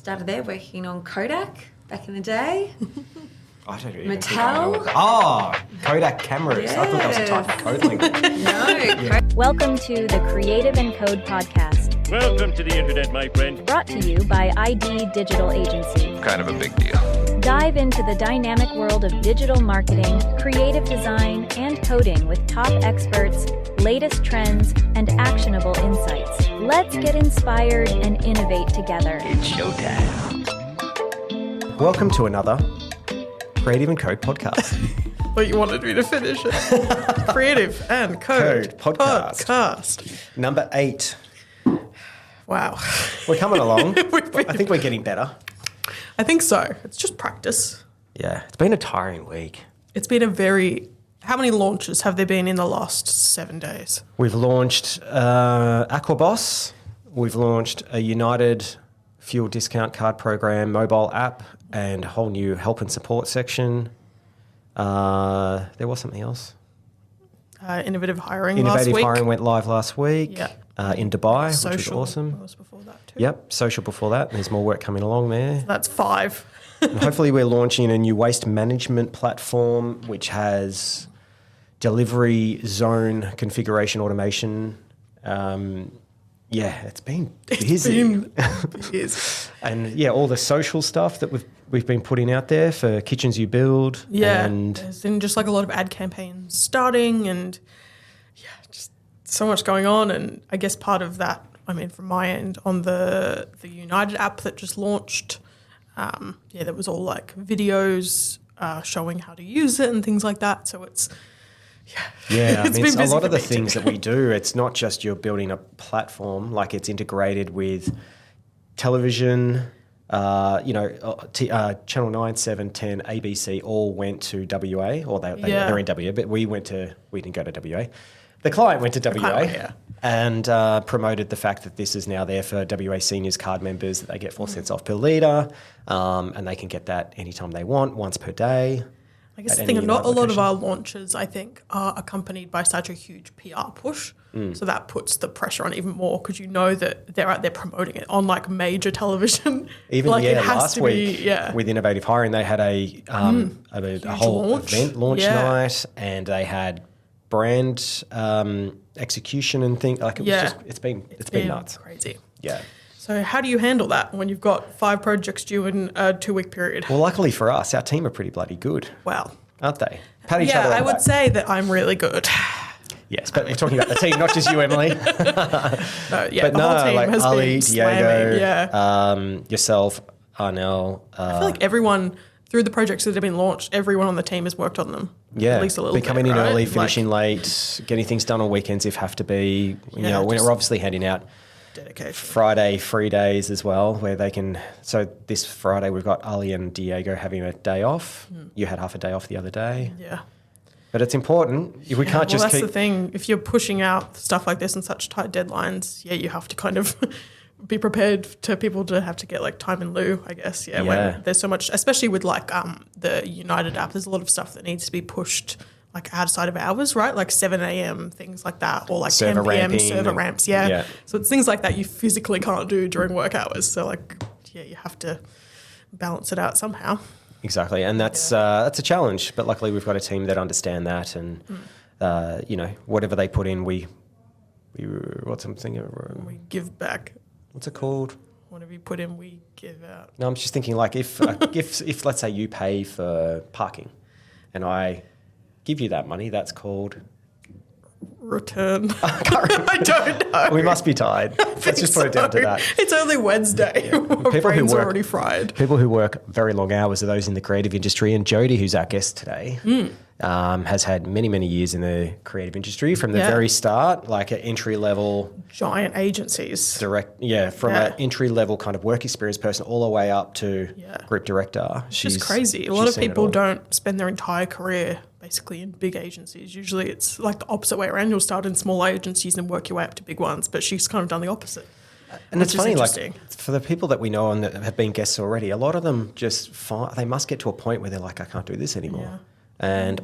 started there working on Kodak back in the day. I don't even Mattel? think I know what Kodak cameras. I thought that was a type of code link. No. Welcome to the Creative and Code podcast. Welcome to the internet, my friend. Brought to you by ID Digital Agency. Kind of a big deal. Dive into the dynamic world of digital marketing, creative design, and coding with top experts, latest trends, and actionable insights. Let's get inspired and innovate together. It's showtime. Welcome to another Creative and Code podcast. But you wanted me to finish it. Creative and Code podcast. Number 8. Wow. We're coming along. I think we're getting better. I think so. It's just practice. Yeah, it's been a tiring week. It's been a very... How many launches have there been in the last 7 days? We've launched Aquaboss. We've launched a United fuel discount card program mobile app and a whole new help and support section. There was something else. Innovative hiring Innovative last week. hiring went live last week in Dubai, Social which was awesome. was before that too. Yep, social before that. There's more work coming along there. That's 5. And hopefully we're launching a new waste management platform which has delivery zone configuration automation. It's been busy. And yeah, all the social stuff that we've been putting out there for Kitchens You Build. Yeah, and there's been just like a lot of ad campaigns starting and just so much going on. And I guess part of that, I mean, from my end, on the United app that just launched, there was all like videos showing how to use it and things like that. So it's... Yeah, I mean, been a lot of the busy for me things too. that we do, it's not just you're building a platform, like it's integrated with television, Channel 9, 7, 10, ABC all went to WA, or they're in WA, but we didn't go to WA. The client went to WA and promoted the fact that this is now there for WA seniors card members, that they get 4 cents off per litre, and they can get that anytime they want, once per day. I guess the thing, not a lot of our launches, I think, are accompanied by such a huge PR push. So that puts the pressure on even more because you know that they're out there promoting it on like major television. Even like it has last to week be, with Innovative Hiring, they had a whole event launch night, and they had brand execution and things. Like it's been nuts. Crazy. Yeah. So how do you handle that when you've got 5 projects due in a 2-week period? Well, luckily for us, our team are pretty bloody good. Wow. Aren't they? Pat each other on I the would back. say that I'm really good. Yes, but we're talking about the team, not just you, Emily. The But whole team like has Ali, been Diego, slamming. yourself, Arnell. I feel like everyone, through the projects that have been launched, everyone on the team has worked on them. At least a little bit. Coming in right? early, finishing late, getting things done on weekends if have to be. We're obviously handing out dedication. Friday free days as well, where they can. So this Friday we've got Ali and Diego having a day off. You had half a day off the other day. Yeah. But it's important. We can't just that's keep. the thing. If you're pushing out stuff like this in such tight deadlines, you have to kind of be prepared to people to have to get like time in lieu, I guess. Yeah. When there's so much, especially with like the United app, there's a lot of stuff that needs to be pushed like outside of hours, right? Like 7 a.m., things like that, or like Server 10 p.m. ramping server ramps. So it's things like that you physically can't do during work hours. So like, you have to balance it out somehow. Exactly, and that's a challenge. But luckily, we've got a team that understand that, and whatever they put in, we what's something We give back. what's it called? Whatever you put in, we give out. No, I'm just thinking like if let's say you pay for parking, and I give you that money, that's called Return. I don't know. We must be tired. Let's just put it down to that. It's only Wednesday. My brain's already fried. People who work very long hours are those in the creative industry. And Jodie, who's our guest today, has had many, many years in the creative industry from the very start, like an entry level. Giant agencies. From an entry level kind of work experience person all the way up to group director. She's crazy. A lot of people don't spend their entire career basically in big agencies. Usually it's like the opposite way around. You'll start in small agencies and work your way up to big ones, but she's kind of done the opposite. And it's funny, like for the people that we know and that have been guests already, a lot of them they must get to a point where they're like, I can't do this anymore.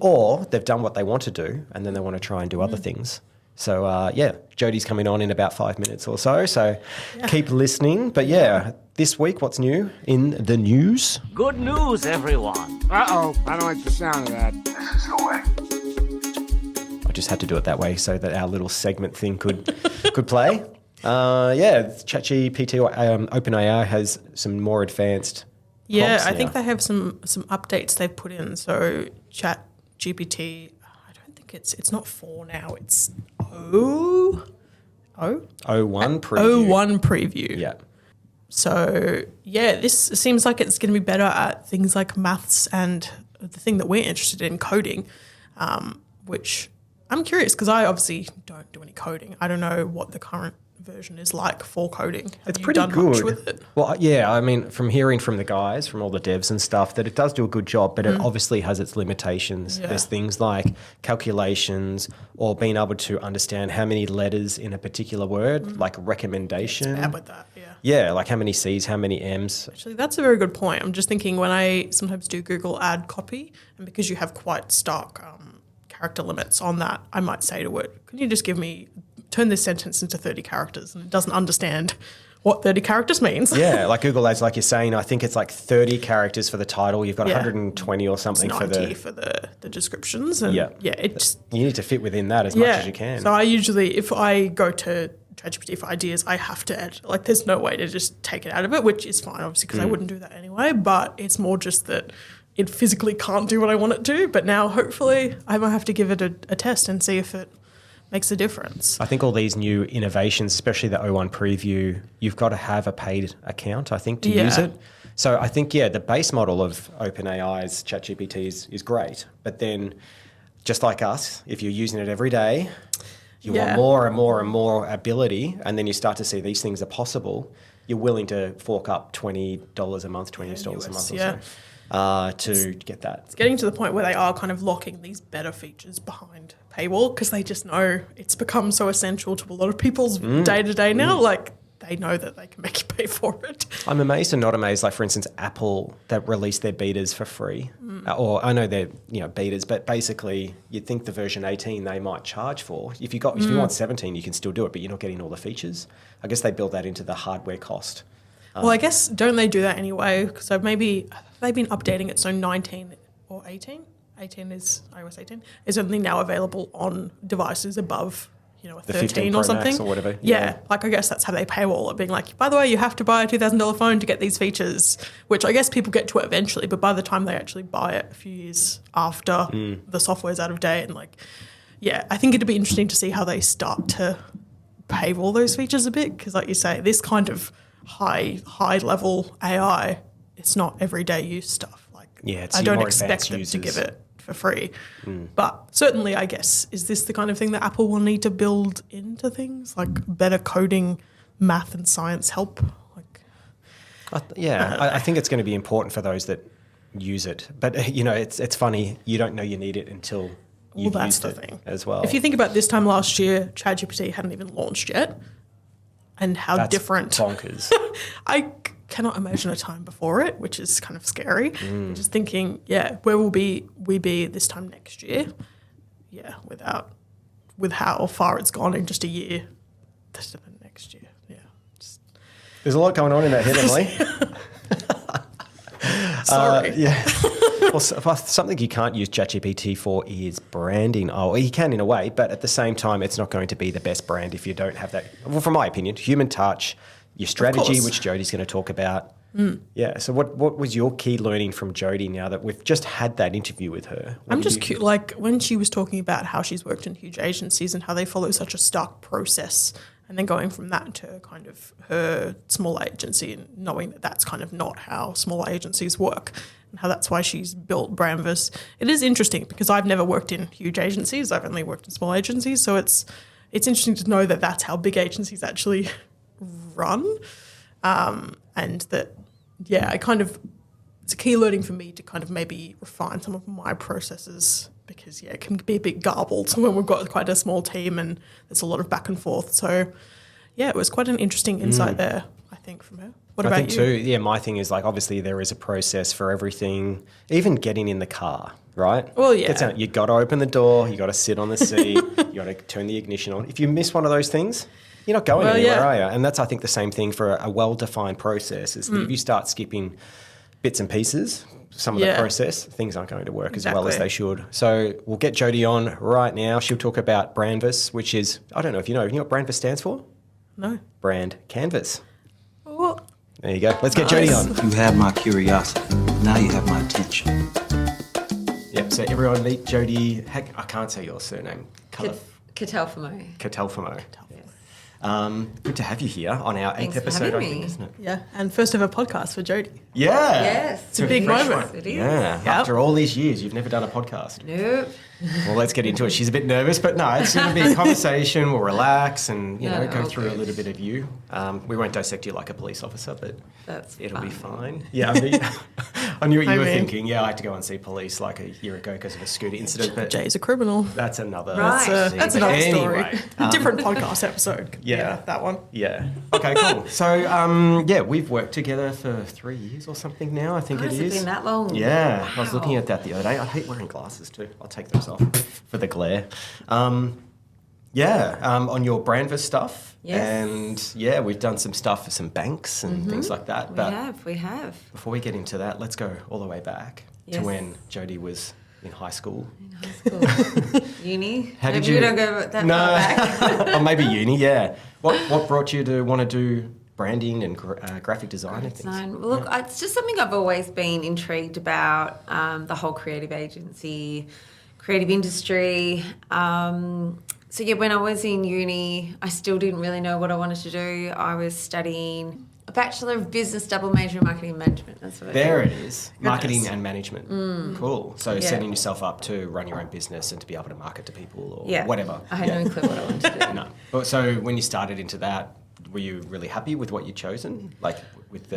Or they've done what they want to do and then they want to try and do other things. So, Jodie's coming on in about 5 minutes or so. So keep listening. But this week, what's new in the news? Good news, everyone. Uh-oh, I don't like the sound of that. This is the way. I just had to do it that way so that our little segment thing could play. ChatGPT or OpenAI has some more advanced prompts I now. think they have some updates they've put in. So ChatGPT, I don't think it's not 4 now. It's O1 O1 preview. O1 preview. Yeah. So this seems like it's going to be better at things like maths and the thing that we're interested in, coding, which I'm curious because I obviously don't do any coding. I don't know what the current version is like for coding. It's you pretty done good. Much with it? Well, I mean, from hearing from the guys, from all the devs and stuff, that it does do a good job, but it obviously has its limitations. Yeah. There's things like calculations or being able to understand how many letters in a particular word, like recommendation. Bad with that, yeah. Yeah, like how many C's, how many M's. Actually, that's a very good point. I'm just thinking when I sometimes do Google ad copy, and because you have quite stark character limits on that, I might say to it, can you just turn this sentence into 30 characters, and it doesn't understand what 30 characters means. Yeah, like Google Ads, like you're saying, I think it's like 30 characters for the title. You've got 120 or something it's for 90 for the descriptions. And it just... You need to fit within that as much as you can. So I usually, if I go to ChatGPT for ideas, I have to add, like there's no way to just take it out of it, which is fine, obviously, because I wouldn't do that anyway, but it's more just that it physically can't do what I want it to. But now, hopefully, I might have to give it a test and see if it makes a difference. I think all these new innovations, especially the O1 preview, you've got to have a paid account, I think, to use it. So I think, the base model of OpenAI's ChatGPT is great. But then, just like us, if you're using it every day, you want more and more and more ability, and then you start to see these things are possible, you're willing to fork up $20 a month, $20 a month or so. To get that. It's getting to the point where they are kind of locking these better features behind paywall because they just know it's become so essential to a lot of people's day-to-day now. Like, they know that they can make you pay for it. I'm amazed and not amazed. Like, for instance, Apple, that released their betas for free. Or I know they're betas, but basically you'd think the version 18 they might charge for. If you want 17, you can still do it, but you're not getting all the features. I guess they build that into the hardware cost. Well, I guess, don't they do that anyway? So maybe they've been updating it so 19 or 18? 18 is iOS 18 is only now available on devices above, a 13 or something. Max or whatever. Yeah, like I guess that's how they paywall it, being like, by the way, you have to buy a $2,000 phone to get these features, which I guess people get to it eventually, but by the time they actually buy it a few years after the software's out of date, and I think it'd be interesting to see how they start to paywall those features a bit, because like you say, this kind of high level AI, it's not everyday use stuff. It's I don't more expect them users. to give it for free. But certainly, I guess, is this the kind of thing that Apple will need to build into things, like better coding, math and science help? I think it's going to be important for those that use it. But, it's funny, you don't know you need it until you've used it as well. If you think about this time last year, ChatGPT hadn't even launched yet. And how That's different. Bonkers. I cannot imagine a time before it, which is kind of scary. I'm just thinking, where will we be this time next year? Yeah, with how far it's gone in just a year. This time next year, There's a lot going on in that head, Emily. Sorry. Well, something you can't use ChatGPT for is branding. Oh, you can in a way, but at the same time, it's not going to be the best brand if you don't have that. Well, from my opinion, human touch, your strategy, which Jodie's going to talk about. Yeah. So what was your key learning from Jodie now that we've just had that interview with her? I'm just cute. Like when she was talking about how she's worked in huge agencies and how they follow such a stark process, and then going from that to kind of her small agency and knowing that that's kind of not how small agencies work and how that's why she's built Brandvas. It is interesting because I've never worked in huge agencies. I've only worked in small agencies. So it's interesting to know that that's how big agencies actually run. And that, it's a key learning for me to kind of maybe refine some of my processes because, it can be a bit garbled when we've got quite a small team and there's a lot of back and forth. So, it was quite an interesting insight there, I think, from her. What about you? I think too, my thing is obviously there is a process for everything, even getting in the car. right? Well, yeah. You got to open the door. You got to sit on the seat. You got to turn the ignition on. If you miss one of those things, you're not going anywhere, are you? And that's, I think, the same thing for a well-defined process. Is that if you start skipping bits and pieces, some of the process, things aren't going to work as well as they should. So we'll get Jodie on right now. She'll talk about Brandvas, which is, I don't know if you know what Brandvas stands for? No. Brand Canvas. Oh. There you go. Let's get Jodie on. You have my curiosity. Now you have my attention. Yep, so everyone meet Jodie. Heck, I can't say your surname. Catalfamo. Catalfamo. Yes. Good to have you here on our Thanks 8th for episode, having I think, me. isn't it? Yeah, and first ever podcast for Jodie. Yeah. Yes. It's a big moment. It is. Yeah. Yep. After all these years, you've never done a podcast. Nope. Well, let's get into it. She's a bit nervous, but no, it's going to be a conversation. We'll relax and, No, go all through a good. little bit of you. We won't dissect you like a police officer, but That's it'll be fine. fine. Yeah, I knew what you were mean- thinking. Yeah, I had to go and see police like a year ago because of a scooter incident, but Jay's a criminal. that's another Right. thing. That's But another anyway, story. Different podcast episode. yeah. That one. Yeah. Okay, cool. So, we've worked together for 3 years or something now, I think Oh, it has is. it been that long? Yeah. I was looking Wow. at that the other day. I hate wearing glasses too. I'll take those off for the glare. On your Brandvas stuff. Yes. And, we've done some stuff for some banks and things like that. We have. Before we get into that, let's go all the way back to Yes. when Jodie was in high school. In high school. Uni. How did Maybe you... we don't go that far back. or maybe uni, yeah. What brought you to want to do branding and graphic design and things? Design. Well, look, it's just something I've always been intrigued about, the whole creative agency, creative industry. When I was in uni, I still didn't really know what I wanted to do. I was studying a Bachelor of Business, double major in Marketing and Management. That's what I did. There it is. Marketing and management. Cool. So Yeah. setting yourself up to run your own business and to be able to market to people or Yeah. whatever. I had no clue what I wanted to do. No. But so when you started into that, were you really happy with what you'd chosen? Like with the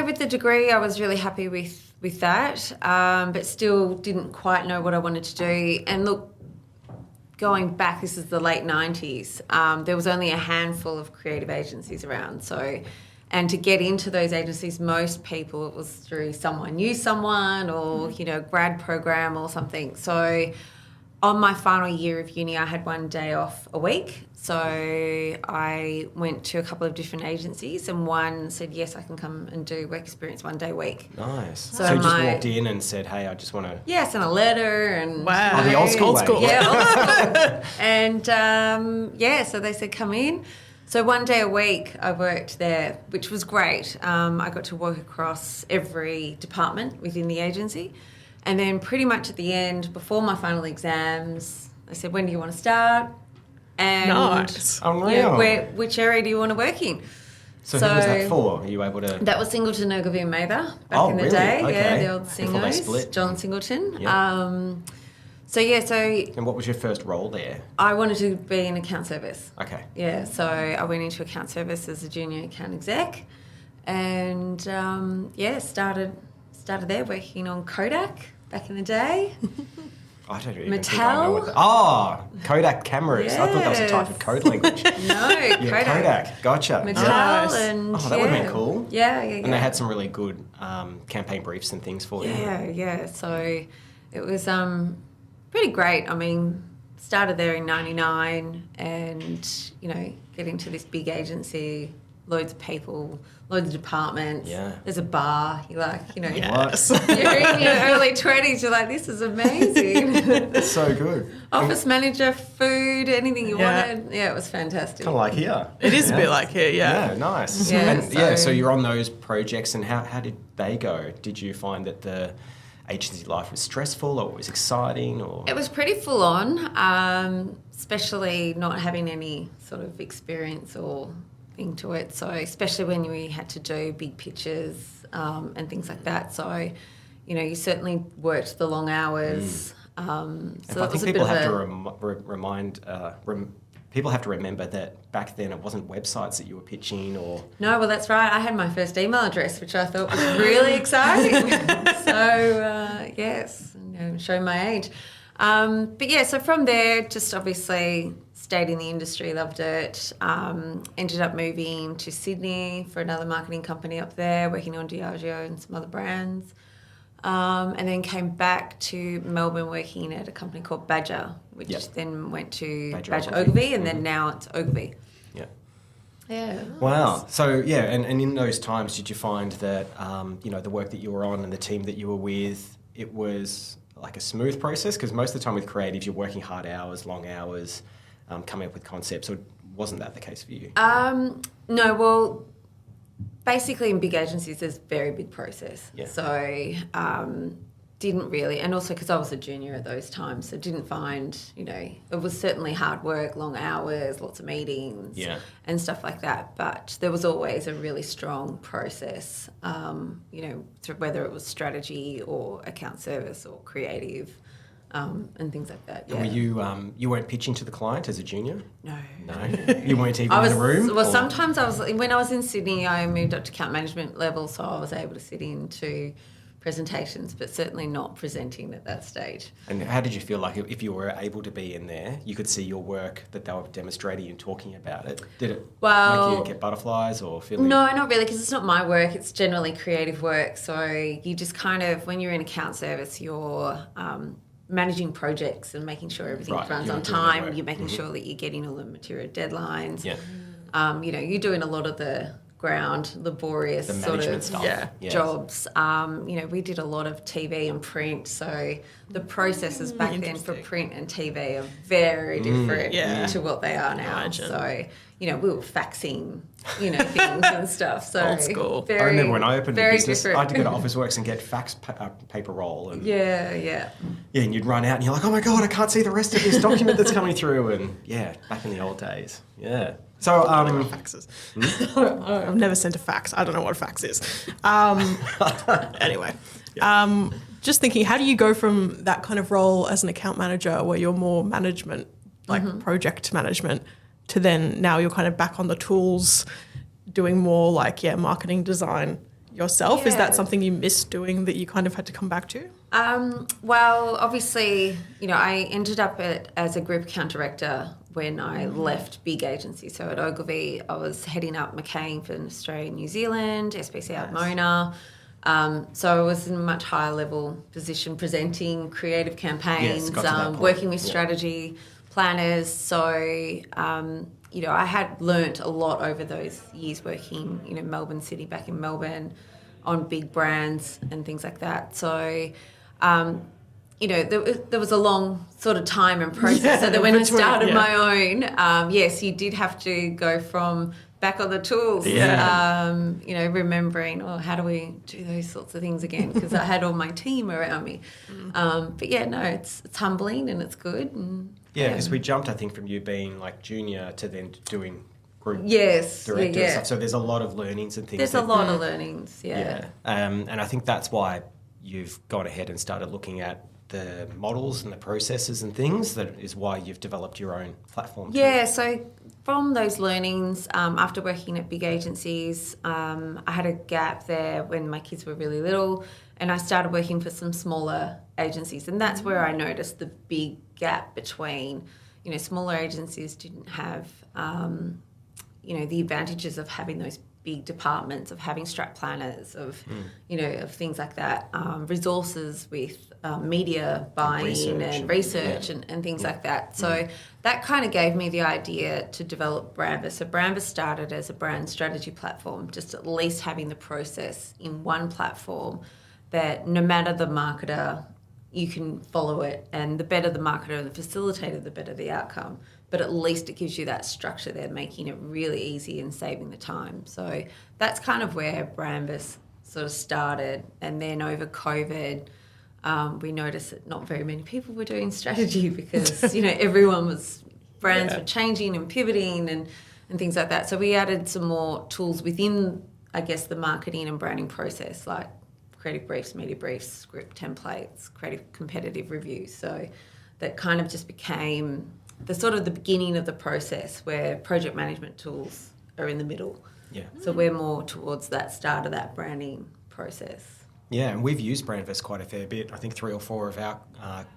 With the degree, I was really happy with that, but still didn't quite know what I wanted to do. And look, going back, this is the late 90s, there was only a handful of creative agencies around. And to get into those agencies, most people, it was through someone knew someone or, grad program or something. So on my final year of uni, I had one day off a week. So I went to a couple of different agencies and one said, yes, I can come and do work experience 1 day a week. Nice. So So you just my- walked in and said, hey, I just want to... Yeah, I sent a letter and... Wow. Oh, the old school way. Yeah, old school. And so they said, come in. So 1 day a week I worked there, which was great. I got to work across every department within the agency. And then pretty much at the end, before my final exams, they said, when do you want to start? And Nice. Unreal. which area do you want to work in? So who was that for? Are you able to... That was Singleton, Ogilvy and Mather back in the really? day. Okay. Yeah, the old Before they singos. split. John Singleton. Yeah. So And what was your first role there? I wanted to be in account service. Okay. Yeah, so I went into account service as a junior account exec and started there working on Kodak back in the day. I don't even think I know what Kodak cameras. I thought that was a type of code language. No, Yeah, Kodak. Gotcha. Mattel Nice. and Oh, that would've been cool. Yeah. And they had some really good campaign briefs and things for you. Yeah. So it was pretty great. I mean, started there in 99 and, getting to this big agency, loads of people, loads of departments. Yeah. There's a bar. You're like, Yes. you're in your early 20s. You're like, this is amazing. That's so good. Office manager, food, anything you Yeah. wanted. Yeah, it was fantastic. Kind of like here. It is Yeah. a bit like here, yeah. Yeah, nice. Yeah, And so so- you're on those projects, and how did they go? Did you find that the agency life was stressful, or it was exciting, or? It was pretty full on, especially not having any sort of experience or thing to it. So especially when we had to do big pictures and things like that. So, you certainly worked the long hours. So And that I was think a people bit have of to people have to remember that back then it wasn't websites that you were pitching, or No, well, that's right. I had my first email address, which I thought was really exciting. So, yes, showing my age. So from there, just obviously stayed in the industry, loved it. Ended up moving to Sydney for another marketing company up there, working on Diageo and some other brands. and then came back to Melbourne working at a company called Badger, which then went to Badger Ogilvy, and then now it's Ogilvy. Yeah. Yeah. Wow. So, yeah, and in those times, did you find that, the work that you were on and the team that you were with, it was like a smooth process? Because most of the time with creatives, you're working hard hours, long hours, coming up with concepts. Or wasn't that the case for you? No, well, basically in big agencies, there's a very big process. Yeah. So didn't really, and also because I was a junior at those times, so didn't find, it was certainly hard work, long hours, lots of meetings and stuff like that. But there was always a really strong process, whether it was strategy or account service or creative. And things like that. Yeah. And were you weren't pitching to the client as a junior? No. You weren't even in the room? Well, sometimes when I was in Sydney, I moved up to account management level, so I was able to sit into presentations, but certainly not presenting at that stage. And how did you feel like if you were able to be in there, you could see your work that they were demonstrating and talking about it? Did it make you get butterflies or feel? No, not really, because it's not my work. It's generally creative work. So you just kind of, when you're in account service, you're managing projects and making sure everything runs on time. You're making sure that you're getting all the material deadlines. Yeah. You're doing a lot of the ground, laborious sort of jobs. We did a lot of TV and print, so the processes back then for print and TV are very different to what they are now. So, we were faxing, things and stuff. So old school. I remember when I opened a business, different. I had to go to Officeworks and get fax paper roll. And Yeah, and you'd run out and you're like, oh my God, I can't see the rest of this document that's coming through. And back in the old days. Yeah. So, faxes. I've never sent a fax. I don't know what a fax is. Anyway, just thinking, how do you go from that kind of role as an account manager where you're more management, like project management, to then now you're kind of back on the tools doing more like, marketing design yourself? Is that something you missed doing that you kind of had to come back to? Well, obviously, I ended up as a group account director when I left big agency. So at Ogilvy, I was heading up McCain for Australia and New Zealand, SPC out Mona. So I was in a much higher level position, presenting creative campaigns, working with strategy planners. So, I had learnt a lot over those years working, Melbourne City, back in Melbourne, on big brands and things like that. So, there was a long sort of time and process. So that when I started my own, yes, you did have to go from back on the tools, remembering, how do we do those sorts of things again? Because I had all my team around me. But it's humbling and it's good. And, because we jumped, I think, from you being like junior to then doing group director and stuff. So there's a lot of learnings and things. There's a lot of learnings, and I think that's why you've gone ahead and started looking at the models and the processes and things. That is why you've developed your own platform. So from those learnings, after working at big agencies, I had a gap there when my kids were really little, and I started working for some smaller agencies, and that's where I noticed the big gap between, smaller agencies didn't have, the advantages of having those big departments, of having strat planners, of of things like that, resources with media buying and research and things like that. So that kind of gave me the idea to develop Brandvas. So Brandvas started as a brand strategy platform, just at least having the process in one platform that no matter the marketer, you can follow it, and the better the marketer and the facilitator, the better the outcome. But at least it gives you that structure there, making it really easy and saving the time. So that's kind of where Brandvas sort of started. And then over COVID, we noticed that not very many people were doing strategy because, brands were changing and pivoting and things like that. So we added some more tools within, I guess, the marketing and branding process, like creative briefs, media briefs, script templates, creative competitive reviews. So that kind of just became the sort of the beginning of the process where project management tools are in the middle. So we're more towards that start of that branding process. Yeah, and we've used Brandvas quite a fair bit. I think 3 or 4 of our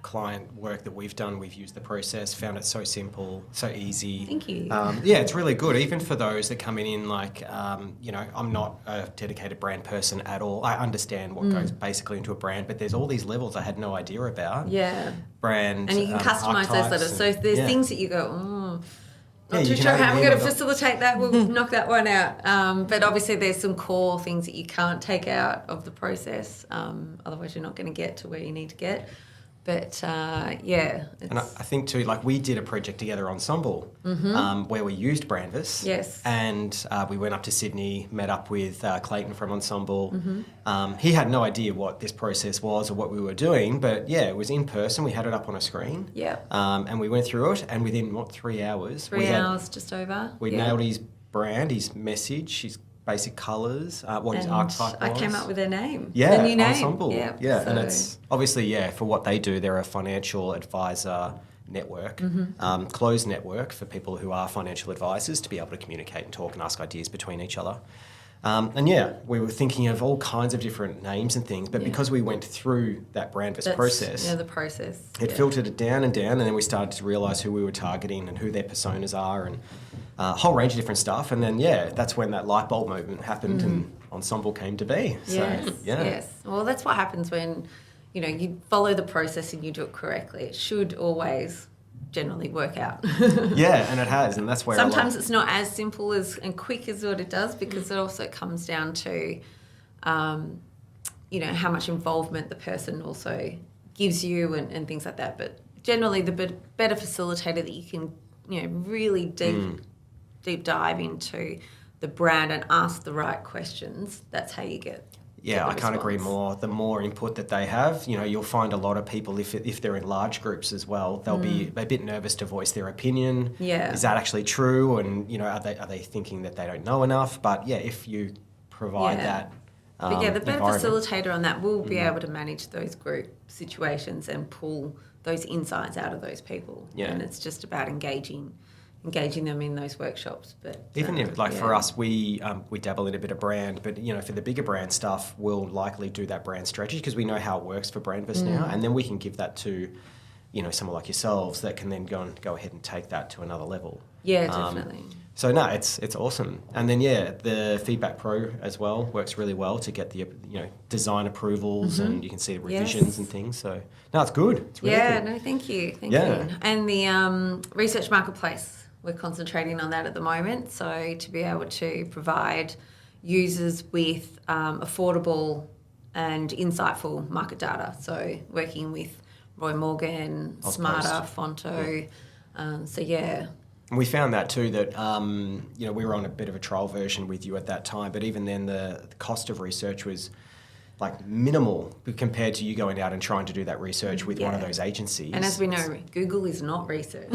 client work that we've done, we've used the process, found it so simple, so easy. Thank you. Yeah, it's really good, even for those that come in like, I'm not a dedicated brand person at all. I understand what goes basically into a brand, but there's all these levels I had no idea about. Yeah. Brand, and you can customise those letters. So if there's things that you go, not too sure how I'm going to facilitate that. We'll knock that one out. But obviously there's some core things that you can't take out of the process. Otherwise you're not going to get to where you need to get. But yeah. And I think too, like we did a project together, Ensemble, where we used Brandvas. Yes. And we went up to Sydney, met up with Clayton from Ensemble. He had no idea what this process was or what we were doing, but yeah, it was in person. We had it up on a screen. Yeah. And we went through it, and within 3 hours? 3 hours, just over. We nailed his brand, his message, his basic colours, what his archetype was. I came up with their name. Yeah, the new name. Ensemble. Yeah, and it's obviously, for what they do, they're a financial advisor network, closed network for people who are financial advisors to be able to communicate and talk and ask ideas between each other. And we were thinking of all kinds of different names and things, but because we went through that Brandvas process, the process, it filtered it down, and then we started to realise who we were targeting and who their personas are, and a whole range of different stuff. And then that's when that light bulb movement happened and Ensemble came to be. Yes. Well, that's what happens when you follow the process and you do it correctly. It should always generally work out. Yeah, and it has, and that's where sometimes it's not as simple and quick as what it does, because it also comes down to how much involvement the person also gives you and things like that. But generally the better facilitator that you can really deep dive into the brand and ask the right questions, that's how you get I can't agree more. The more input that they have, you'll find a lot of people, if they're in large groups as well, they'll be a bit nervous to voice their opinion. Yeah. Is that actually true? And, are they thinking that they don't know enough? But, if you provide that But the better environment. Facilitator on that will be able to manage those group situations and pull those insights out of those people. Yeah. And it's just about engaging them in those workshops. But even if, for us, we dabble in a bit of brand, but for the bigger brand stuff, we'll likely do that brand strategy because we know how it works for Brandvas now, and then we can give that to someone like yourselves that can then go ahead and take that to another level. Yeah, definitely. So no, it's awesome. And then the Feedback Pro as well works really well to get the design approvals, and you can see the revisions and things. So no, it's good. It's really good. No, thank you, thank you. And the research marketplace, we're concentrating on that at the moment. So to be able to provide users with affordable and insightful market data. So working with Roy Morgan, Smarter, Fonto. And we found that too, that, we were on a bit of a trial version with you at that time, but even then the cost of research was like minimal compared to you going out and trying to do that research with one of those agencies. And as we know, Google is not research.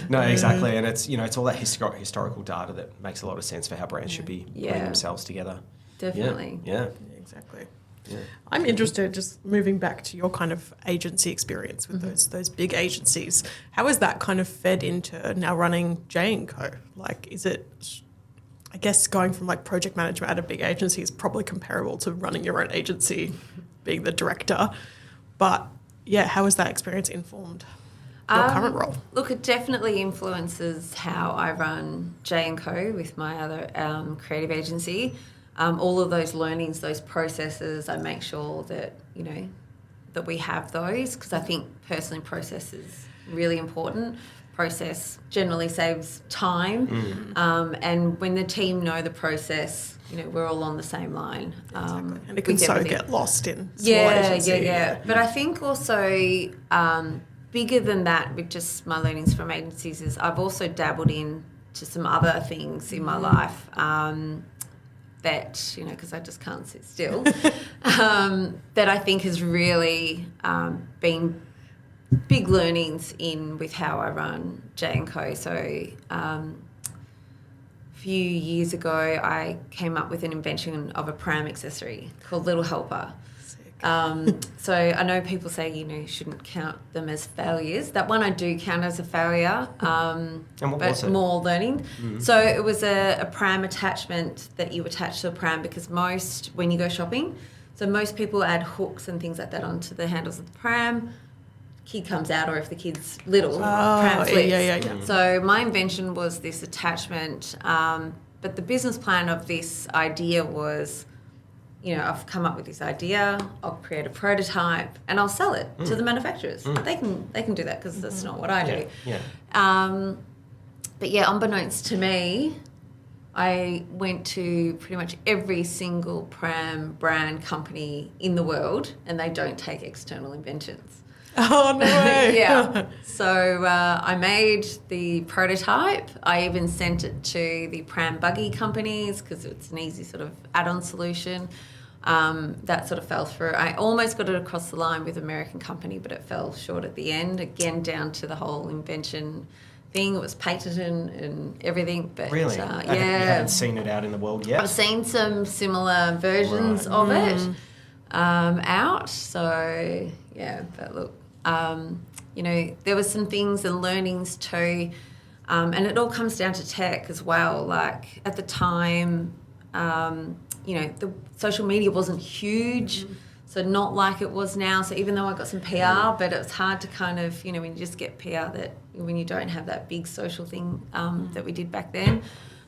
No, exactly. And it's, it's all that historical data that makes a lot of sense for how brands should be putting themselves together. Definitely. Yeah. Exactly. Yeah. I'm interested, just moving back to your kind of agency experience with those big agencies. How is that kind of fed into now running JNCO? Like, is it, I guess going from like project management at a big agency is probably comparable to running your own agency, being the director. But how has that experience informed your current role? Look, it definitely influences how I run JNCO with my other creative agency. All of those learnings, those processes, I make sure that, that we have those, because I think personally process is really important. Process generally saves time. And when the team know the process, we're all on the same line. Exactly. And it can so get lost in small agency. But I think also bigger than that, with just my learnings from agencies, is I've also dabbled into some other things in my life. That, because I just can't sit still, that I think has really been big learnings with how I run JNCO. So a few years ago, I came up with an invention of a pram accessory called Little Helper. Sick. So I know people say, you shouldn't count them as failures. That one I do count as a failure, and what but was it? more learning. Mm-hmm. So it was a pram attachment that you attach to a pram because when you go shopping, so most people add hooks and things like that onto the handles of the pram. Kid comes out, or if the kid's little, pram flips. Yeah. So my invention was this attachment, but the business plan of this idea was, I've come up with this idea, I'll create a prototype and I'll sell it to the manufacturers. They can do that because that's not what I do. Yeah. But yeah, unbeknownst to me, I went to pretty much every single pram brand company in the world, and they don't take external inventions. Oh, no way. Yeah. So I made the prototype. I even sent it to the pram buggy companies because it's an easy sort of add-on solution. That sort of fell through. I almost got it across the line with an American company, but it fell short at the end, again, down to the whole invention thing. It was patented and everything. But, really? Yeah. You haven't seen it out in the world yet? I've seen some similar versions of it out. So, yeah, but look, there were some things and learnings too. And it all comes down to tech as well. Like at the time, the social media wasn't huge, so not like it was now. So even though I got some PR, but it was hard to kind of, when you just get PR when you don't have that big social thing that we did back then.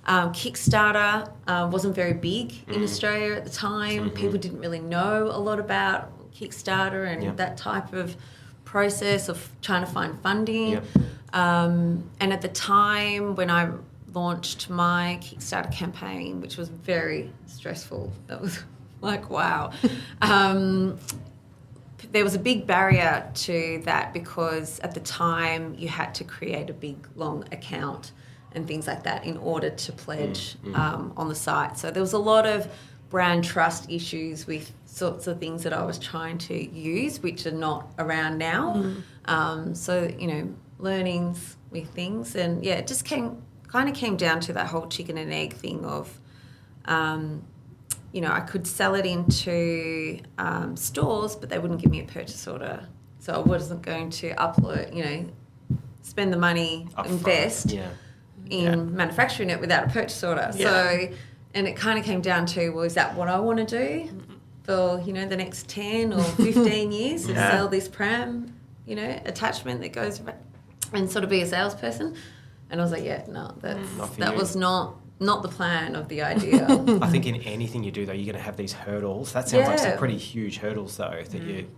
Kickstarter wasn't very big in Australia at the time. People didn't really know a lot about Kickstarter and that type of process of trying to find funding. Yep. And at the time when I launched my Kickstarter campaign, which was very stressful, that was like, wow. There was a big barrier to that because at the time you had to create a big, long account and things like that in order to pledge on the site. So there was a lot of brand trust issues with sorts of things that I was trying to use, which are not around now. So, learnings with things. And, yeah, it just came down to that whole chicken and egg thing of, I could sell it into stores, but they wouldn't give me a purchase order. So I wasn't going to upload, spend the money, invest in manufacturing it without a purchase order. Yeah. So, and it kind of came down to, well, is that what I want to do for, the next 10 or 15 years to sell this pram, attachment that goes and sort of be a salesperson? And I was like, yeah, no, that was not the plan of the idea. I think in anything you do, though, you're going to have these hurdles. That sounds like some pretty huge hurdles, though, that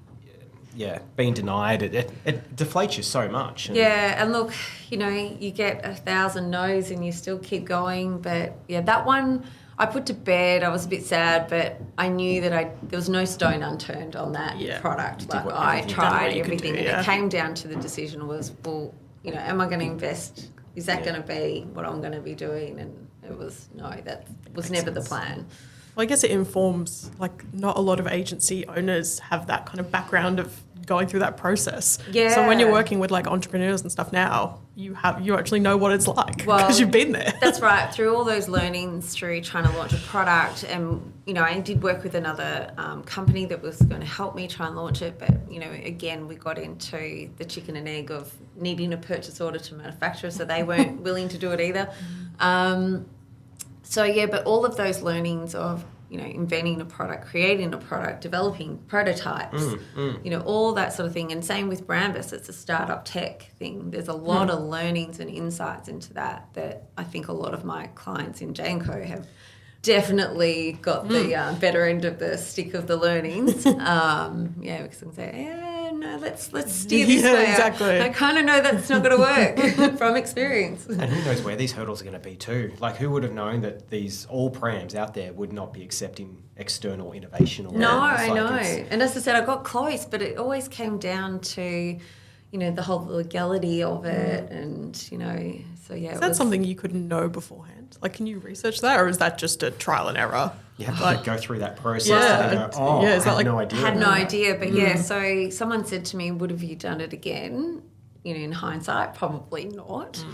being denied, it deflates you so much. And look, you get 1,000 no's and you still keep going. But, that one I put to bed. I was a bit sad, but I knew that there was no stone unturned on that product. Like, I tried everything. And it came down to the decision was, well, am I going to invest? Is that going to be what I'm going to be doing? And it was, no, that was never the plan. Well, I guess it informs, not a lot of agency owners have that kind of background of going through that process. Yeah. So when you're working with entrepreneurs and stuff now, you actually know what it's like because you've been there. That's right. Through all those learnings, through trying to launch a product, and I did work with another company that was going to help me try and launch it. But again, we got into the chicken and egg of needing a purchase order to manufacture, so they weren't willing to do it either. But all of those learnings of inventing a product, creating a product, developing prototypes, all that sort of thing. And same with Brandvas, it's a startup tech thing. There's a lot of learnings and insights into that I think a lot of my clients in JNCO have definitely got the better end of the stick of the learnings. Because I can say, no, let's steer this way. Exactly. I kind of know that's not going to work from experience. And who knows where these hurdles are going to be too. Like, who would have known that all prams out there would not be accepting external innovation? Or I know. And as I said, I got close, but it always came down to, the whole legality of it and, Is that something you couldn't know beforehand? Can you research that, or is that just a trial and error? You have to go through that process. And go, is that no idea. Had no idea, but so someone said to me, would have you done it again? In hindsight, probably not.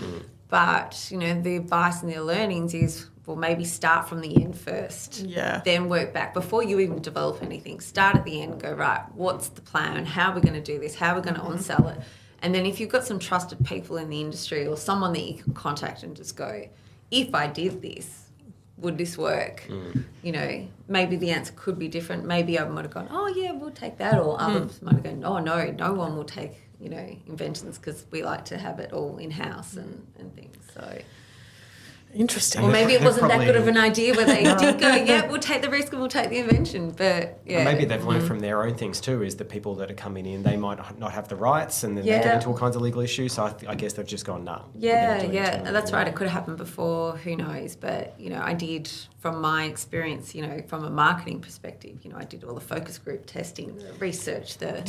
But, the advice and the learnings is well, maybe start from the end first. Yeah. Then work back before you even develop anything. Start at the end, go, right, what's the plan? How are we going to do this? How are we going to on-sell it? And then if you've got some trusted people in the industry or someone that you can contact and just go, if I did this, would this work? You know, maybe the answer could be different. Maybe I might have gone, oh, yeah, we'll take that. Or others might have gone, oh, no one will take, you know, inventions because we like to have it all in-house and things. So... Interesting. Or maybe it wasn't that good of an idea where they did go, yeah, we'll take the risk and we'll take the invention. But, yeah. And maybe they've learned from their own things too, is the people that are coming in, they might not have the rights and then they get into all kinds of legal issues. So I guess they've just gone, nah. Yeah, that's right. It could have happened before, who knows. But, you know, I did, from my experience, you know, from a marketing perspective, you know, I did all the focus group testing, the research, the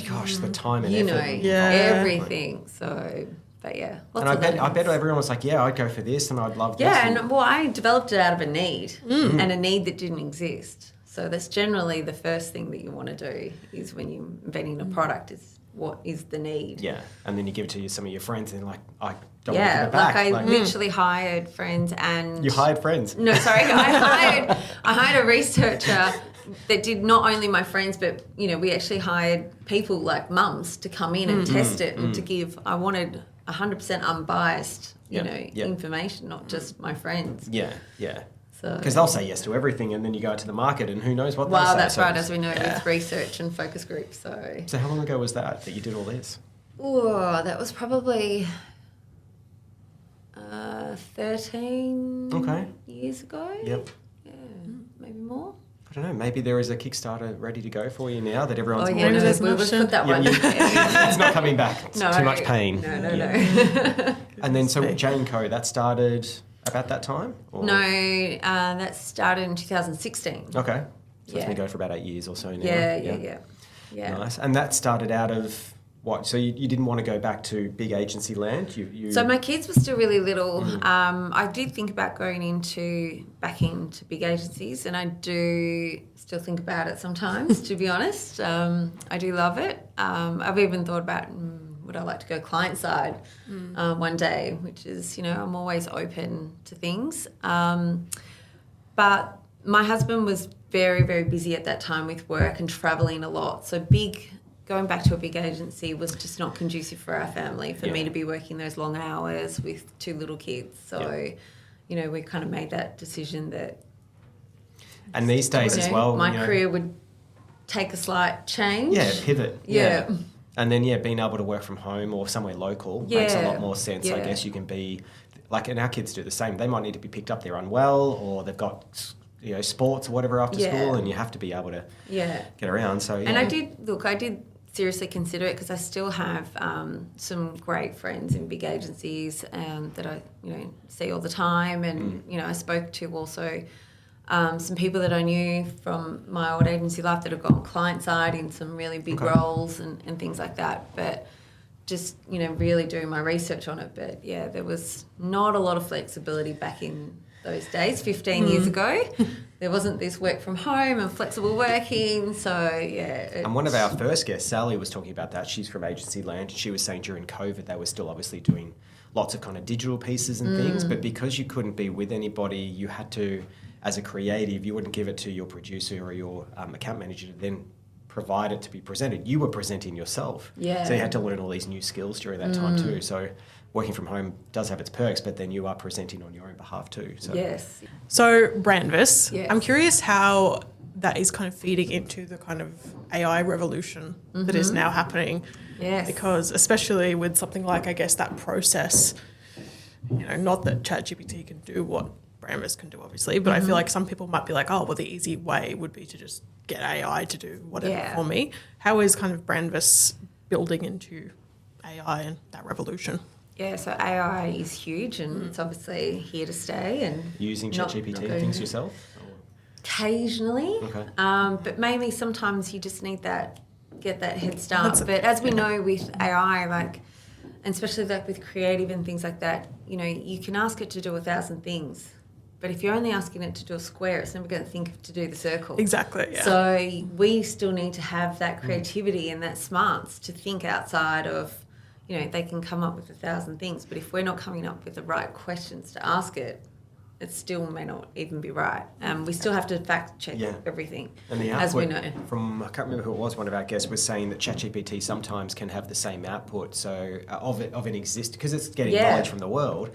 time and you effort. know, everything. So... But yeah, and I bet everyone was like, yeah, I'd go for this and I'd love this. Yeah, and well, I developed it out of a need and a need that didn't exist. So that's generally the first thing that you want to do is when you're inventing a product is what is the need. Yeah, and then you give it to some of your friends and like, I don't want to give it back. I literally hired friends and... You hired friends? No, sorry, I hired a researcher that did not only my friends, but, you know, we actually hired people like mums to come in and test it and to give... I wanted... 100% unbiased, you know, information, not just my friends. Yeah. So because they'll say yes to everything, and then you go out to the market, and who knows what they'll say. Well, that's right, as we know, with research and focus groups. So how long ago was that you did all this? Oh, that was probably 13 years ago. Yep. Yeah, maybe more. I don't know, maybe there is a Kickstarter ready to go for you now that everyone's... we put that one. It's not coming back. It's too much pain. No. And then, so JNCO, that started about that time? Or? No, that started in 2016. Okay. So it's been going for about 8 years or so now. Yeah. Nice. And that started out of... What? So you didn't want to go back to big agency land? So my kids were still really little. I did think about going back into big agencies, and I do still think about it sometimes, to be honest. I do love it. I've even thought about would I like to go client side one day, which is, you know, I'm always open to things. But my husband was very, very busy at that time with work and travelling a lot. So going back to a big agency was just not conducive for our family, for me to be working those long hours with 2 little kids. So, you know, we kind of made that decision that... And these days as well... My career would take a slight change. Yeah, pivot. Yeah. And then, being able to work from home or somewhere local makes a lot more sense. I guess you can be... Like, and our kids do the same. They might need to be picked up, they're unwell, or they've got... You know, sports or whatever after school, and you have to be able to get around. So, and I did seriously consider it because I still have some great friends in big agencies that I, you know, see all the time, and you know, I spoke to also some people that I knew from my old agency life that have gone client side in some really big roles and things like that. But just, you know, really doing my research on it. But yeah, there was not a lot of flexibility back in those days, 15 years ago. There wasn't this work from home and flexible working, so yeah. And one of our first guests, Sally, was talking about that. She's from agency land, and she was saying during COVID they were still obviously doing lots of kind of digital pieces and things, but because you couldn't be with anybody, you had to, as a creative, you wouldn't give it to your producer or your account manager to then provide it to be presented. You were presenting yourself. Yeah. So you had to learn all these new skills during that time too. So working from home does have its perks, but then you are presenting on your own behalf too. So. Yes. So Brandvas, Yes. I'm curious how that is kind of feeding into the kind of AI revolution that is now happening. Yes. Because especially with something like, I guess, that process, you know, not that ChatGPT can do what Brandvas can do, obviously, but I feel like some people might be like, oh, well, the easy way would be to just get AI to do whatever for me. How is kind of Brandvas building into AI and that revolution? Yeah, so AI is huge and it's obviously here to stay. And using ChatGPT things yourself? Occasionally, but maybe sometimes you just need get that head start. But as we know with AI, like, and especially like with creative and things like that, you know, you can ask it to do 1,000 things, but if you're only asking it to do a square, it's never going to think to do the circle. Exactly, yeah. So we still need to have that creativity and that smarts to think outside of, you know, they can come up with 1,000 things, but if we're not coming up with the right questions to ask it, it still may not even be right. We still have to fact check everything, and the output, as we know. From, I can't remember who it was, one of our guests was saying that ChatGPT sometimes can have the same output, so of an because it's getting knowledge from the world,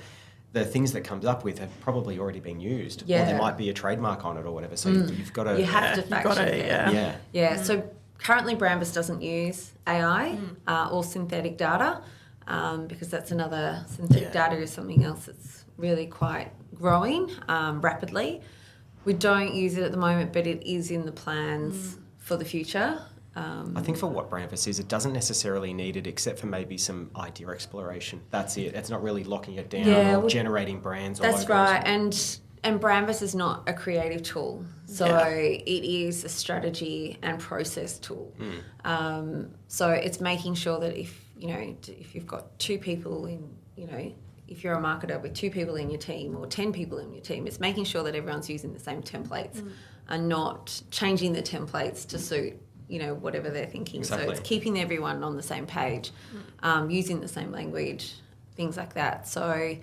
the things that comes up with have probably already been used, or there might be a trademark on it or whatever, so you've got to... You have to fact check it. Yeah, so currently Brandvas doesn't use AI or synthetic data, because that's another... Synthetic data is something else that's really quite growing rapidly. We don't use it at the moment, but it is in the plans for the future. I think for what Brandvas is, it doesn't necessarily need it except for maybe some idea exploration. That's it. It's not really locking it down or generating brands. That's right. And Brandvas is not a creative tool. So it is a strategy and process tool. So it's making sure that if you've got 2 people in, if you're a marketer with 2 people in your team or 10 people in your team, it's making sure that everyone's using the same templates and not changing the templates to suit whatever they're thinking. Exactly. So it's keeping everyone on the same page, using the same language, things like that. So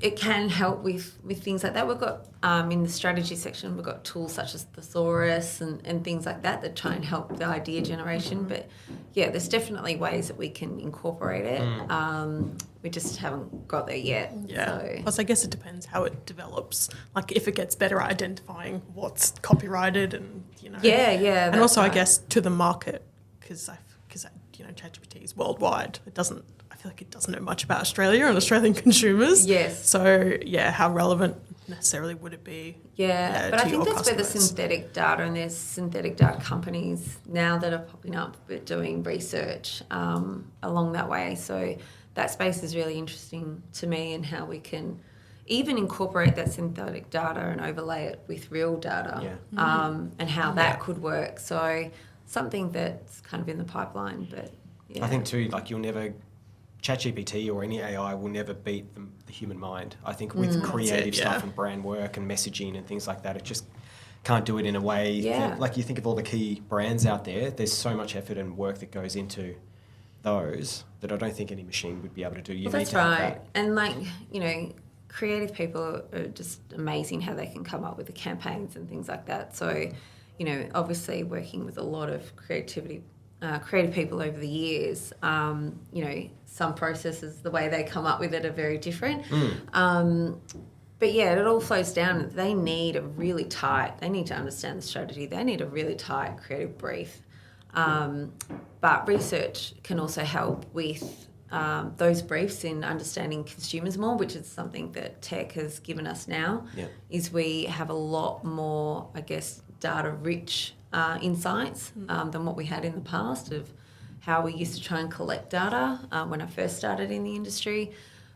it can help with things like that. We've got, in the strategy section, we've got tools such as Thesaurus and things like that try and help the idea generation. But yeah, there's definitely ways that we can incorporate it. We just haven't got there yet. Yeah. So. Plus, I guess it depends how it develops. Like if it gets better at identifying what's copyrighted and, Yeah. And also, right. I guess, to the market, because ChatGPT is worldwide. I feel like it doesn't know much about Australia and Australian consumers. Yes. So, how relevant necessarily would it be? Yeah, but I think that's where the synthetic data, and there's synthetic data companies now that are popping up but doing research along that way. So that space is really interesting to me, and how we can even incorporate that synthetic data and overlay it with real data, and how that could work. So something that's kind of in the pipeline, but I think too, like ChatGPT or any AI will never beat the human mind. I think with creative stuff and brand work and messaging and things like that, it just can't do it in a way like you think of all the key brands out there. There's so much effort and work that goes into those that I don't think any machine would be able to do. That's right. And creative people are just amazing how they can come up with the campaigns and things like that. So, obviously working with a lot of creative people over the years, some processes, the way they come up with it are very different. But yeah, it all flows down. They need they need to understand the strategy. They need a really tight creative brief. But research can also help with those briefs in understanding consumers more, which is something that tech has given us now, is we have a lot more, I guess, data-rich insights than what we had in the past of how we used to try and collect data when I first started in the industry.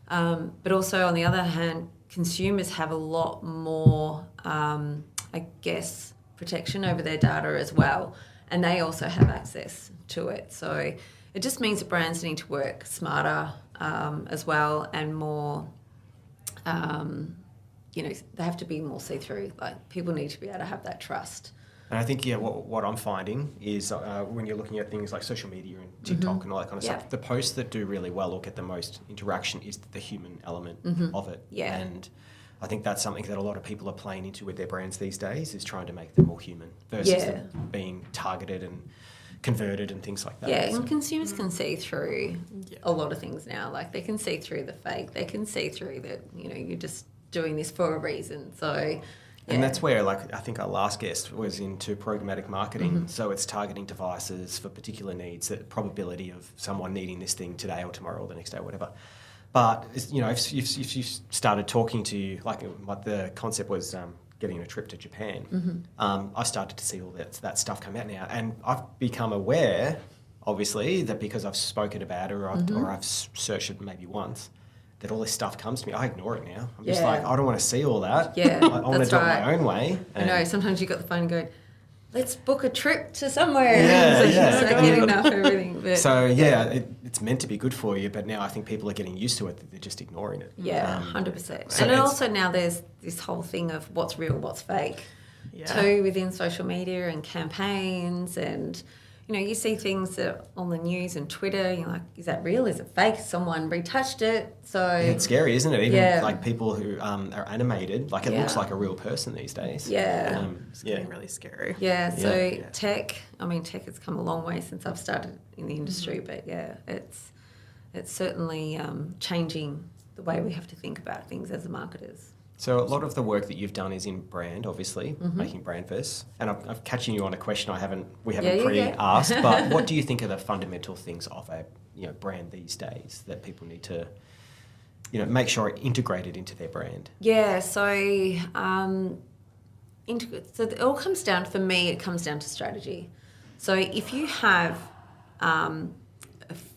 But also, on the other hand, consumers have a lot more, I guess, protection over their data as well, and they also have access to it. So it just means that brands need to work smarter as well, and more, they have to be more see-through. Like, people need to be able to have that trust. And I think, what I'm finding is when you're looking at things like social media and TikTok and all that kind of stuff, the posts that do really well or get the most interaction is the human element of it. Yeah. And I think that's something that a lot of people are playing into with their brands these days, is trying to make them more human versus them being targeted and converted and things like that. Yeah, and consumers can see through a lot of things now. Like, they can see through the fake. They can see through that, you're just doing this for a reason. So... And that's where, I think our last guest was into programmatic marketing. So it's targeting devices for particular needs, the probability of someone needing this thing today or tomorrow or the next day or whatever. But, if you started talking to, what the concept was getting a trip to Japan, I started to see all that stuff come out now. And I've become aware, obviously, that because I've spoken about it or I've searched it maybe once, that all this stuff comes to me. I ignore it now. I'm just I don't want to see all that. Yeah, I want to do it my own way. I know, sometimes you got the phone and go, let's book a trip to somewhere. Yeah, So getting enough of everything. But, so, it's meant to be good for you, but now I think people are getting used to it, that they're just ignoring it. Yeah, 100%. So, and also now there's this whole thing of what's real, what's fake, too, within social media and campaigns, and, you see things that on the news and Twitter, you're like, is that real? Is it fake? Someone retouched it. So it's scary, isn't it? Even like people who are animated, like it looks like a real person these days. Yeah. It's getting really scary. Yeah, so tech has come a long way since I've started in the industry, but it's certainly changing the way we have to think about things as marketers. So a lot of the work that you've done is in brand, obviously, making Brandvas. And I'm catching you on a question we haven't pre-asked, but what do you think are the fundamental things of a brand these days that people need to make sure are integrated into their brand? Yeah, so it all comes down, for me, it comes down to strategy. So if you have a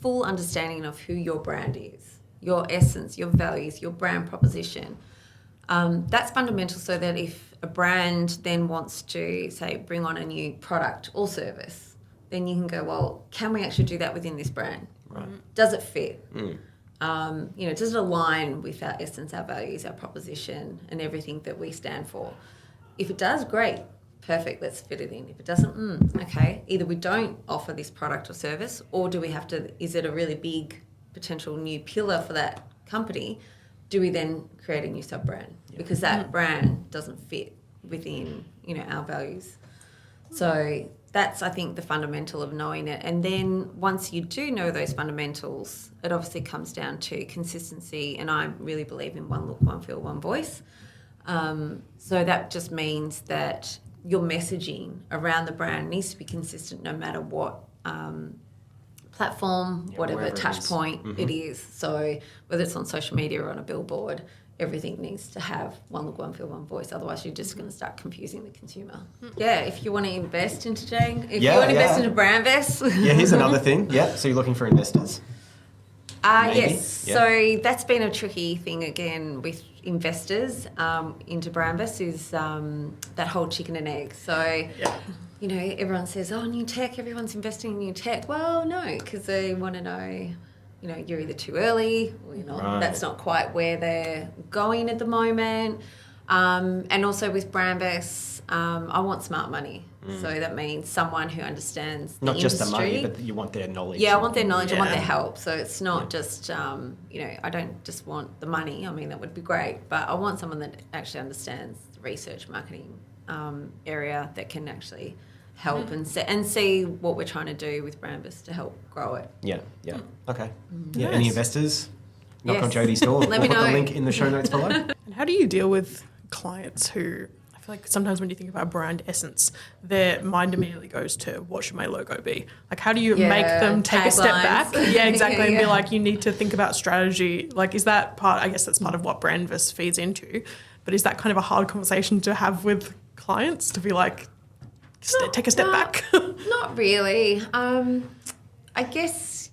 full understanding of who your brand is, your essence, your values, your brand proposition, that's fundamental, so that if a brand then wants to, say, bring on a new product or service, then you can go, well, can we actually do that within this brand? Right. Does it fit? Does it align with our essence, our values, our proposition, and everything that we stand for? If it does, great, perfect, let's fit it in. If it doesn't, okay, either we don't offer this product or service, or do we have to, is it a really big potential new pillar for that company? Do we then create a new sub-brand? Because that brand doesn't fit within, our values. So that's, I think, the fundamental of knowing it. And then once you do know those fundamentals, it obviously comes down to consistency. And I really believe in one look, one feel, one voice. So that just means that your messaging around the brand needs to be consistent no matter what platform, whatever touch point it is. So whether it's on social media or on a billboard, everything needs to have one look, one feel, one voice. Otherwise, you're just going to start confusing the consumer. Yeah, if you want to invest into you want to invest into Brandvas. Here's another thing. Yeah, so you're looking for investors. Yes. Yeah. So that's been a tricky thing again with investors into Brandvas is that whole chicken and egg. So. Yeah. Everyone says, new tech, everyone's investing in new tech. Well, no, because they want to know, you're either too early or that's not quite where they're going at the moment. And also with Brandvas, I want smart money. So that means someone who understands the not industry. Just the money, but you want their knowledge. Yeah, I want their knowledge. I want their help. So it's not just, I don't just want the money. I mean, that would be great. But I want someone that actually understands the research marketing area that can actually help and see what we're trying to do with Brandvas to help grow it. Yeah. Okay. Yeah. Any investors? Knock on Jodie's door. Let me know. Put the link in the show notes below. And how do you deal with clients who, I feel like sometimes when you think about brand essence, their mind immediately goes to what should my logo be? Like how do you make them take a step back? Yeah, exactly. And be like, you need to think about strategy. Like is that part, I guess that's part of what Brandvas feeds into, but is that kind of a hard conversation to have with clients to be like, take a step back? Not really. I guess,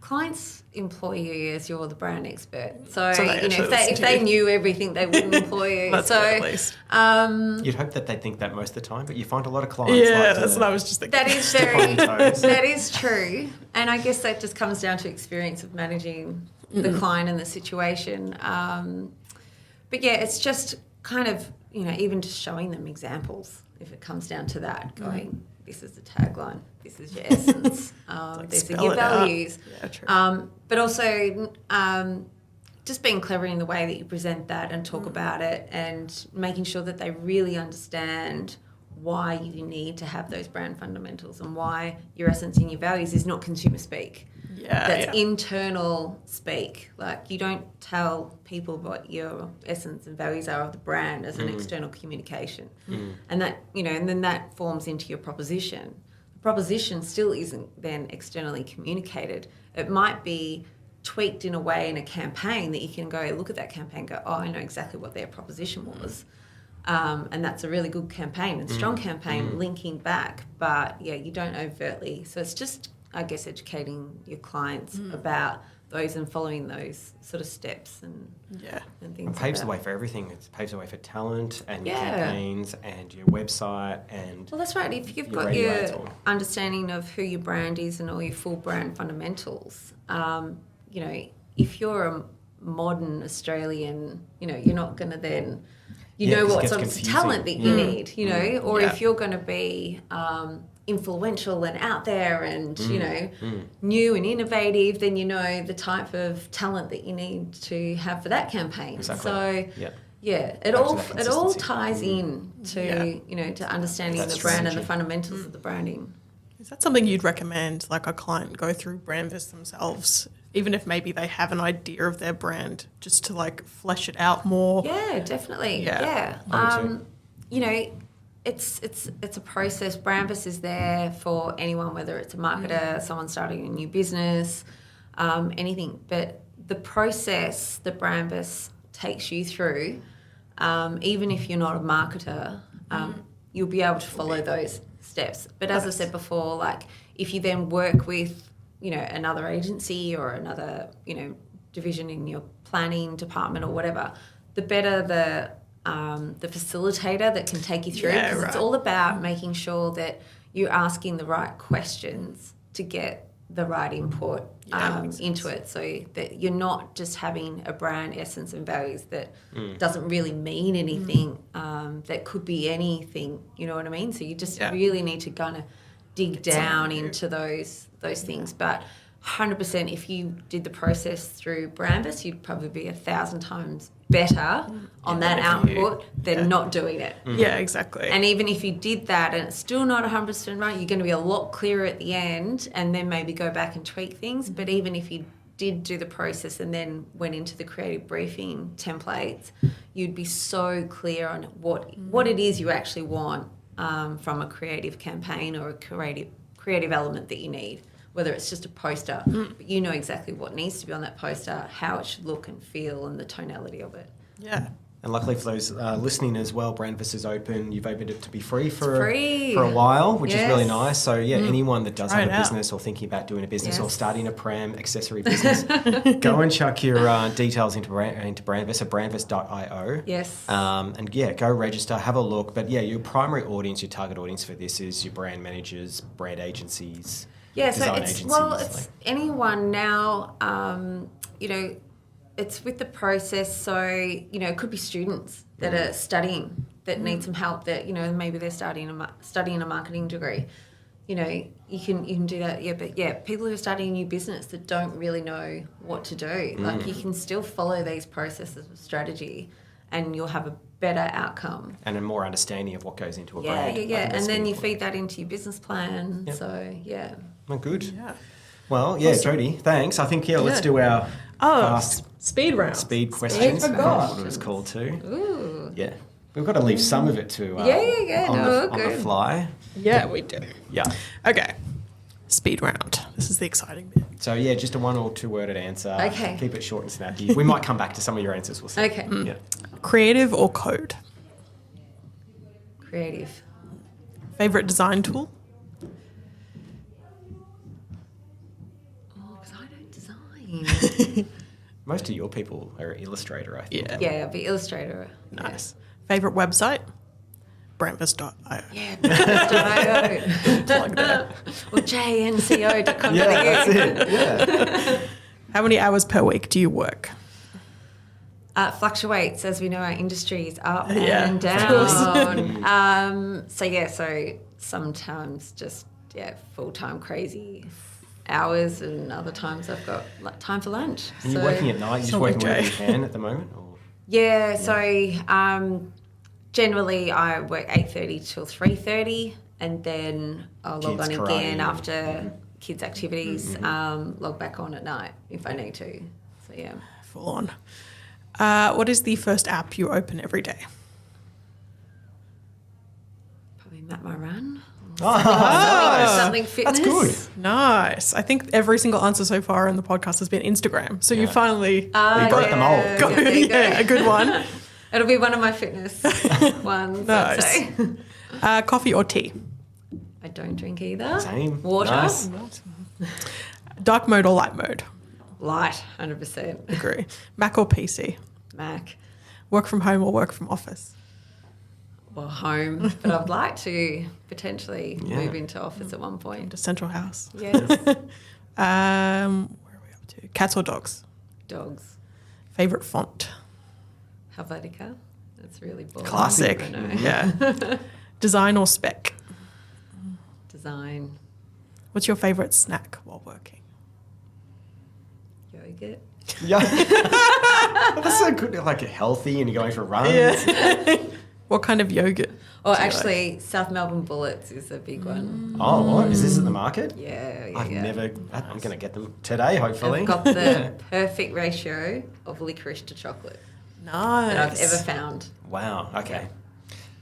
clients employ you as you're the brand expert. So, if they knew everything, they wouldn't employ you. That's so, good, at least. You'd hope that they think that most of the time, but you find a lot of clients. Yeah, that's what I was just thinking. That is true. And I guess that just comes down to experience of managing the client and the situation. But yeah, it's just kind of, even just showing them examples. If it comes down to that, going, this is the tagline, this is your essence, these are your values. Yeah, true. But also just being clever in the way that you present that and talk about it and making sure that they really understand why you need to have those brand fundamentals and why your essence and your values is not consumer speak. That's internal speak. Like you don't tell people what your essence and values are of the brand as an external communication. And that, and then that forms into your proposition. The proposition still isn't then externally communicated. It might be tweaked in a way in a campaign that you can go look at that campaign and go, oh, I know exactly what their proposition was. And that's a really good campaign and strong campaign linking back. But yeah, you don't overtly. So it's just, I guess, educating your clients about those and following those sort of steps and things. It paves the way for everything. It paves the way for talent and your campaigns and your website and. Well, that's right. If you've got your understanding of who your brand is and all your full brand fundamentals, if you're a modern Australian, you're not going to then you know because it what gets sort of confusing. talent that you need, you know, or Yeah. if you're going to be influential and out there and, you know, new and innovative, then you know the type of talent that you need to have for that campaign. Exactly. So, Yeah. yeah, Back it to all that ties in to, Yeah. you know, to understanding That the brand and strategy. the fundamentals of the branding. Is that something you'd recommend, like a client go through Brandvas themselves, even if maybe they have an idea of their brand, just to like flesh it out more? Yeah, definitely. Yeah. I would too. You know, it's a process. Brandvas is there for anyone, whether it's a marketer, someone starting a new business, anything. But the process that Brandvas takes you through, even if you're not a marketer, you'll be able to follow those steps. But as I said before, like if you then work with, you know, another agency or another, you know, division in your planning department or whatever, the better the facilitator that can take you through. Yeah, Because it's all about making sure that you're asking the right questions to get the right input into it, so that you're not just having a brand essence and values that doesn't really mean anything, that could be anything, you know what I mean? So you just really need to kind of dig down into those things. But 100%, if you did the process through Brandvas, you'd probably be 1,000 times better on that output than not doing it. Yeah, exactly. And even if you did that and it's still not 100% right, you're going to be a lot clearer at the end and then maybe go back and tweak things. But even if you did do the process and then went into the creative briefing templates, you'd be so clear on what it is you actually want from a creative campaign or a creative element that you need. Whether it's just a poster, but you know exactly what needs to be on that poster, how it should look and feel, and the tonality of it. Yeah. And luckily for those listening as well, Brandvas is open. You've opened it to be free for a while, which is really nice. So yeah, anyone that does have a business or thinking about doing a business or starting a pram accessory business, go and chuck your details into Brandvas at brandvas.io. Yes. And yeah, go register, have a look. But yeah, your primary audience, your target audience for this is your brand managers, brand agencies. Yeah, so design it's agencies, it's anyone now. You know, it's with the process. So you know, it could be students that are studying that need some help. That you know, maybe they're studying a marketing degree. You know, you can do that. Yeah, but yeah, people who are starting a new business that don't really know what to do. Like you can still follow these processes of strategy, and you'll have a better outcome and a more understanding of what goes into a yeah, brand. Yeah, I yeah, think that's and then really you important. feed that into your business plan. Yep. So yeah. Oh, good. Yeah. Well, yeah, Jodie, thanks. I think, let's do our fast speed round. speed questions. I forgot. What it was called too. Ooh. Yeah. We've got to leave some of it to Yeah. on the Good. fly. Yeah, we do. Yeah. Okay. Speed round. This is the exciting bit. So, yeah, just a 1 or 2 worded answer. Okay. Keep it short and snappy. We might come back to some of your answers. We'll see. Okay. Yeah. Creative or code? Creative. Favorite design tool? Oh, because I don't design. Most of your people are Illustrator, I think. Yeah. Yeah, I'll be Illustrator. Nice. Favorite website? Brandvas.io. Yeah, Brandvas.io. Plug that. Or JNCO.com. Yeah, that's it. Yeah. How many hours per week do you work? Fluctuates, as we know, our industry is up Yeah, and down. So sometimes just full-time crazy hours, and other times I've got time for lunch. And you're working at night? You're just Sounds working like wherever you Jay. can at the moment? Or? Yeah, so generally I work 8:30 till 3:30, and then I'll log Kids, on again karate. after kids' activities, log back on at night if I need to. So yeah. Full on. What is the first app you open every day? Probably Map My Run. Oh, Something fitness. That's good. Nice. I think every single answer so far in the podcast has been Instagram. So you finally You broke the mold. got there you go. a good one. It'll be one of my fitness ones, Nice. I'd say. Coffee or tea? I don't drink either. Same. Water. Nice. Dark mode or light mode? Light, 100%. Agree. Mac or PC? Mac. Work from home or work from office? Or home. But I'd like to potentially move into office at one point. To central house. Yes. Where are we up to? Cats or dogs? Dogs. Favorite font? Helvetica. That's really boring. Classic. I know. Yeah. Design or spec? Design. What's your favourite snack while working? Yogurt. Yeah. That's so good. Like healthy and you're going for runs. Yeah. What kind of yogurt? Oh, actually, South Melbourne Bullets is a big one. Oh, what? Is this at the market? Yeah. I'm going to get them today, hopefully. I've got the perfect ratio of licorice to chocolate Nice. that I've ever found. Wow. Okay.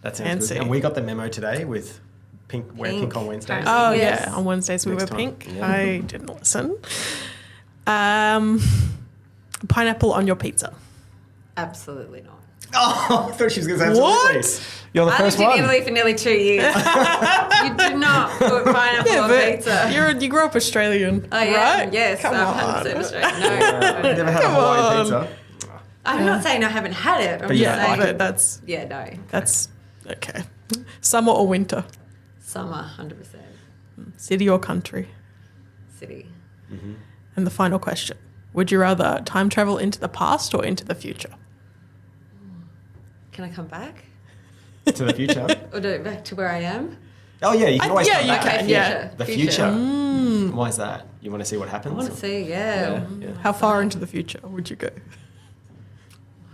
That sounds Fancy. good. And we got the memo today with wear pink on Wednesdays. Oh, Yes. yeah. On Wednesdays we Next were time. pink. Yeah. I didn't listen. Pineapple on your pizza. Absolutely not. Oh, I thought she was going to say What? absolutely. You're the I first lived one. in Italy for nearly 2 years. You do not put pineapple on pizza. You grew up Australian, I am, right? yes. Come I'm on. 100% Australian. No. Never had a Hawaiian pizza. I'm not saying I haven't had it. I'm you just don't saying, like it? That's no. that's okay. Summer or winter? Summer, 100%. City or country? City. And the final question. Would you rather time travel into the past or into the future? Can I come back? To the future. Or do it back to where I am? Oh, yeah, you can always come you back. can, Okay, yeah. The future. Why is that? You want to see what happens? I want to see, yeah. Yeah. How far into the future would you go?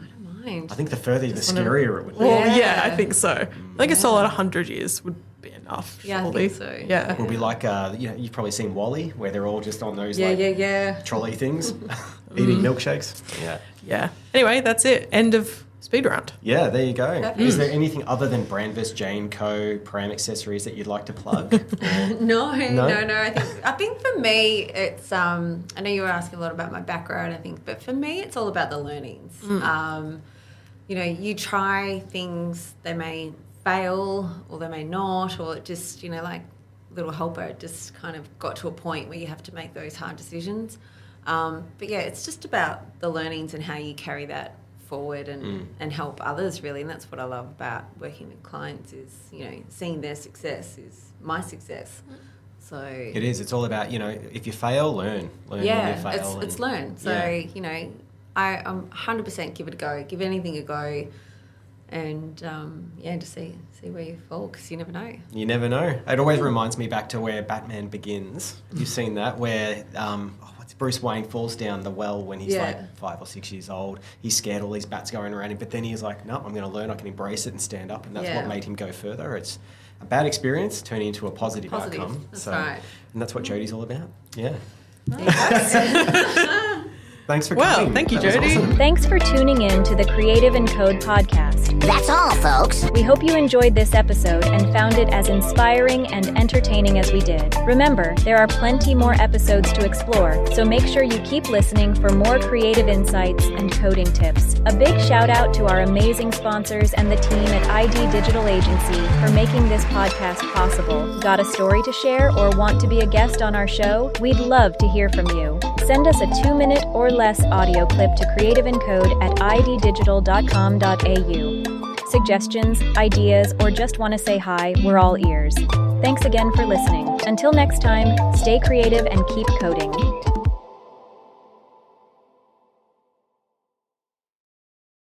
I don't mind. I think the further, the scarier it would be. Well, Yeah. yeah, I think so. I think a solid 100 years would be enough. Yeah, I surely. think so. Yeah. We'll be like, you've probably seen WALL-E, where they're all just on those Yeah. trolley things, eating milkshakes. Yeah. Yeah. Anyway, that's it. End of speed round. Yeah, there you go. Perfect. Is there anything other than Brandvas, JNCO, pram accessories that you'd like to plug? No. I think for me, it's I know you were asking a lot about my background. I think, but for me, it's all about the learnings. You try things, they may fail or they may not, or it just like Little Helper, it just kind of got to a point where you have to make those hard decisions. But yeah, it's just about the learnings and how you carry that forward and help others, really. And that's what I love about working with clients is, seeing their success is my success. So It is. It's all about, if you fail, learn. Learn when you fail. it's learn. So, I'm 100% give it a go, give anything a go. And, to see where you fall, because you never know. You never know. It always reminds me back to where Batman Begins. You've seen that, where Bruce Wayne falls down the well when he's like 5 or 6 years old. He's scared all these bats going around him, but then he's like, no, I'm going to learn. I can embrace it and stand up, and that's what made him go further. It's a bad experience turning into a positive outcome. That's right. And that's what Jodie's all about. Yeah. Yes. Thanks for coming. Well, thank you, That was Jodie. awesome. Thanks for tuning in to the Creative and Code podcast. That's all, folks. We hope you enjoyed this episode and found it as inspiring and entertaining as we did. Remember, there are plenty more episodes to explore, so make sure you keep listening for more creative insights and coding tips. A big shout out to our amazing sponsors and the team at ID Digital Agency for making this podcast possible. Got a story to share or want to be a guest on our show? We'd love to hear from you. Send us a 2-minute or less audio clip to creativeandcode@iddigital.com.au. Suggestions, ideas, or just want to say hi, we're all ears. Thanks again for listening. Until next time, stay creative and keep coding.